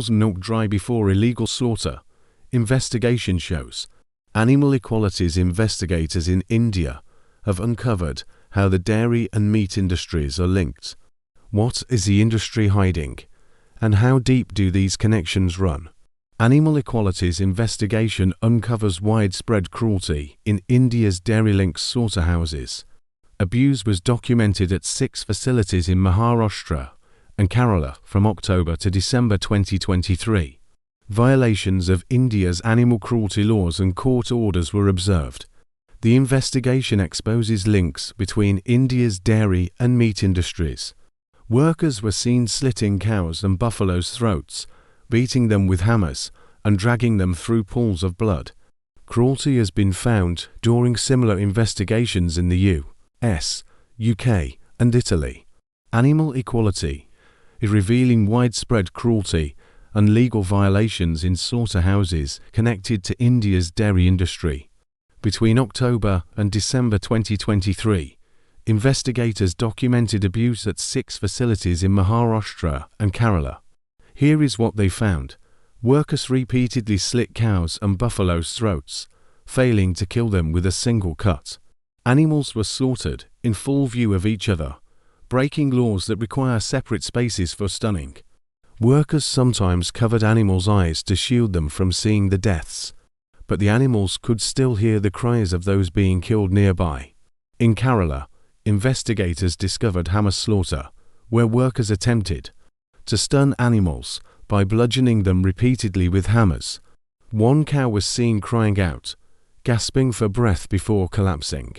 animals milked dry before illegal slaughter. Investigation shows. Animal equalities investigators in India have uncovered how the dairy and meat industries are linked. What is the industry hiding? And how deep do these connections run? Animal equalities investigation uncovers widespread cruelty in India's dairy-linked slaughterhouses. Abuse was documented at 6 facilities in Maharashtra and Kerala from October to December 2023. Violations of India's animal cruelty laws and court orders were observed. The investigation exposes links between India's dairy and meat industries. Workers were seen slitting cows and buffaloes' throats, beating them with hammers, and dragging them through pools of blood. Cruelty has been found during similar investigations in the US, UK, and Italy. Animal equality is revealing widespread cruelty and legal violations in slaughterhouses connected to India's dairy industry. Between October and December 2023, investigators documented abuse at 6 facilities in Maharashtra and Kerala. Here is what they found. Workers repeatedly slit cows and buffaloes' throats, failing to kill them with a single cut. Animals were slaughtered in full view of each other, breaking laws that require separate spaces for stunning. Workers sometimes covered animals' eyes to shield them from seeing the deaths, but the animals could still hear the cries of those being killed nearby. In Kerala, investigators discovered hammer slaughter, where workers attempted to stun animals by bludgeoning them repeatedly with hammers. One cow was seen crying out, gasping for breath before collapsing.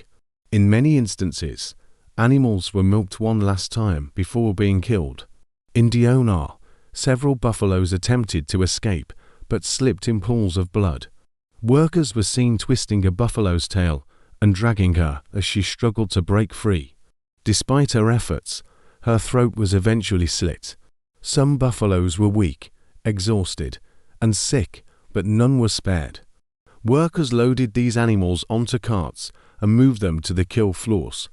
In many instances, animals were milked one last time before being killed. In Deonar, several buffaloes attempted to escape but slipped in pools of blood. Workers were seen twisting a buffalo's tail and dragging her as she struggled to break free. Despite her efforts, her throat was eventually slit. Some buffaloes were weak, exhausted, and sick, but none were spared. Workers loaded these animals onto carts and moved them to the kill floors.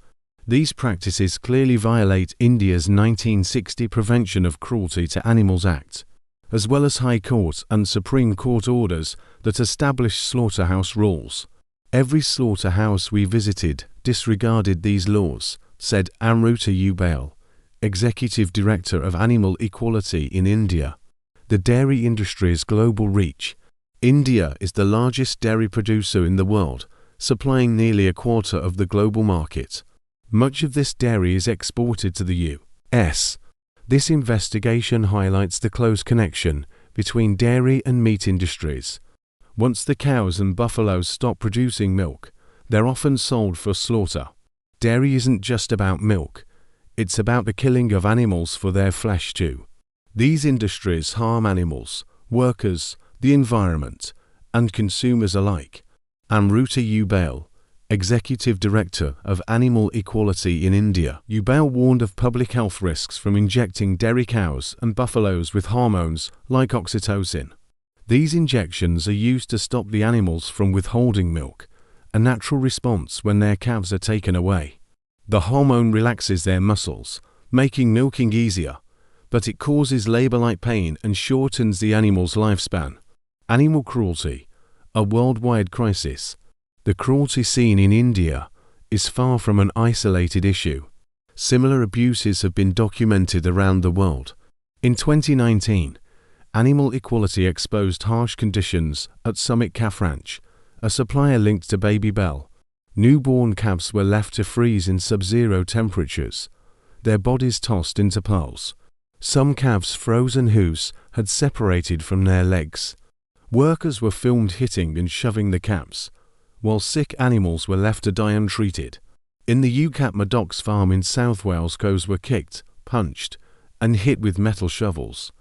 These practices clearly violate India's 1960 Prevention of Cruelty to Animals Act, as well as High Court and Supreme Court orders that establish slaughterhouse rules. Every slaughterhouse we visited disregarded these laws, said Amruta Ubail, Executive Director of Animal Equality in India. The dairy industry's global reach. India is the largest dairy producer in the world, supplying nearly a quarter of the global market. Much of this dairy is exported to the US. This investigation highlights the close connection between dairy and meat industries. Once the cows and buffaloes stop producing milk, they're often sold for slaughter. Dairy isn't just about milk, it's about the killing of animals for their flesh too. These industries harm animals, workers, the environment, and consumers alike. Amruta Ubail, Executive Director of Animal Equality in India. Ubail warned of public health risks from injecting dairy cows and buffaloes with hormones like oxytocin. These injections are used to stop the animals from withholding milk, a natural response when their calves are taken away. The hormone relaxes their muscles, making milking easier, but it causes labor-like pain and shortens the animal's lifespan. Animal cruelty, a worldwide crisis. The cruelty seen in India is far from an isolated issue. Similar abuses have been documented around the world. In 2019, Animal Equality exposed harsh conditions at Summit Calf Ranch, a supplier linked to Baby Bell. Newborn calves were left to freeze in sub-zero temperatures, their bodies tossed into piles. Some calves' frozen hooves had separated from their legs. Workers were filmed hitting and shoving the calves, while sick animals were left to die untreated. In the UCAT Maddox farm in South Wales, cows were kicked, punched, and hit with metal shovels.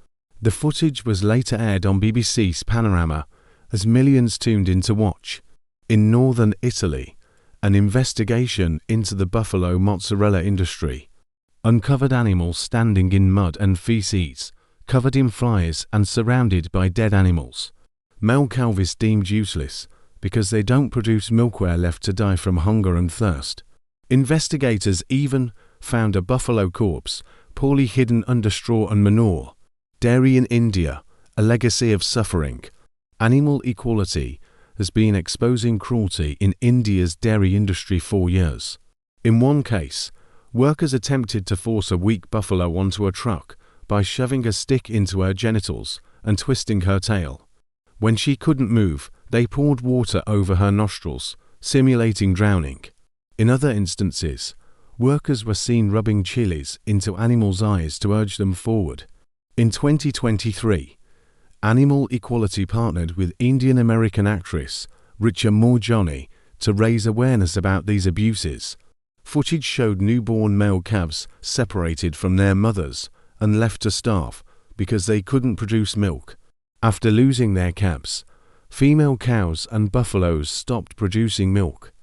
The footage was later aired on BBC's Panorama as millions tuned in to watch. In northern Italy, an investigation into the buffalo mozzarella industry uncovered animals standing in mud and feces, covered in flies and surrounded by dead animals. Male calves deemed useless because they don't produce milkware left to die from hunger and thirst. Investigators even found a buffalo corpse poorly hidden under straw and manure. Dairy in India, a legacy of suffering. Animal Equality has been exposing cruelty in India's dairy industry for years. In one case, workers attempted to force a weak buffalo onto a truck by shoving a stick into her genitals and twisting her tail. When she couldn't move, they poured water over her nostrils, simulating drowning. In other instances, workers were seen rubbing chilies into animals' eyes to urge them forward. In 2023, Animal Equality partnered with Indian-American actress Richa Moorjani to raise awareness about these abuses. Footage showed newborn male calves separated from their mothers and left to starve because they couldn't produce milk. After losing their calves, female cows and buffaloes stopped producing milk.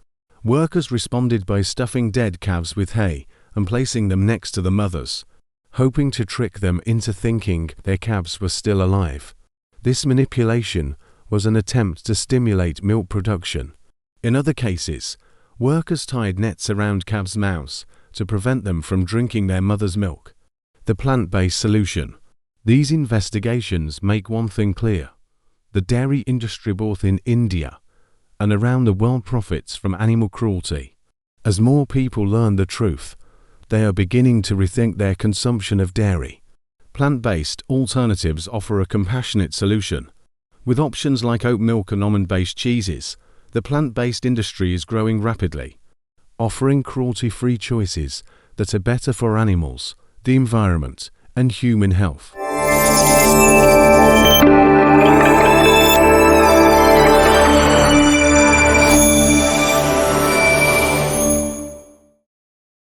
Workers responded by stuffing dead calves with hay and placing them next to the mothers, hoping to trick them into thinking their calves were still alive. This manipulation was an attempt to stimulate milk production. In other cases, workers tied nets around calves' mouths to prevent them from drinking their mother's milk. The plant-based solution. These investigations make one thing clear: the dairy industry both in India and around the world profits from animal cruelty. As more people learn the truth, they are beginning to rethink their consumption of dairy. Plant-based alternatives offer a compassionate solution. With options like oat milk and almond-based cheeses, the plant-based industry is growing rapidly, offering cruelty-free choices that are better for animals, the environment, and human health.